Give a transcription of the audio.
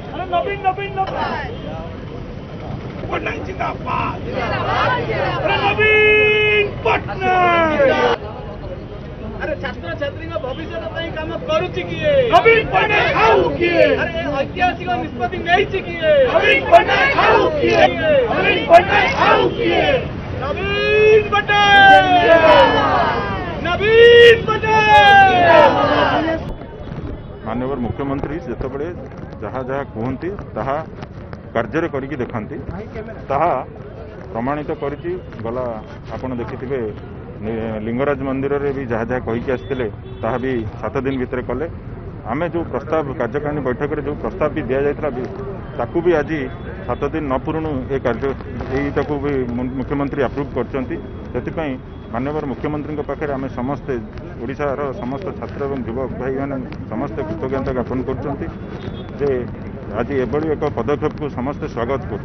अरे नवीन नवीन पटनायक जिंदाबाद। अरे नवीन पटनायक। अरे छात्र छात्री भविष्य काम करुच्ची किए नवीन पटनायक आउ किए। अरे ऐतिहासिक निष्पत्ति नहीं किए नवीन पटनायक आउ किए। नवीन पटनायक आउ किए। नवीन पटनायक। नवीन पटनायक। माननीय मुख्यमंत्री जितेबाला जहाँ जहाँ कहती ताहा कार्य करके देखती ताहा प्रमाणित करिछि। गला आपण देखिथिबे लिंगराज मंदिर रे भी जहाँ जहाँ कहीकि आसते ताहा भी 7 दिन भितर कले। आमे जो प्रस्ताव कार्यकारिणी बैठक में जो प्रस्ताव भी दि जाता ताकू भी आज 7 दिन न पूर्ण ए कार्य यहीटाकू भी मुख्यमंत्री अप्रूव करछंती। सेतिपई माननीय मुख्यमंत्री पाखे आम समस्ते ओडिशार समस्त छात्र और युवक भाई मैंने समस्ते कृतज्ञता ज्ञापन कर आज एभली एक पदक्षेप को समस्ते स्वागत कर।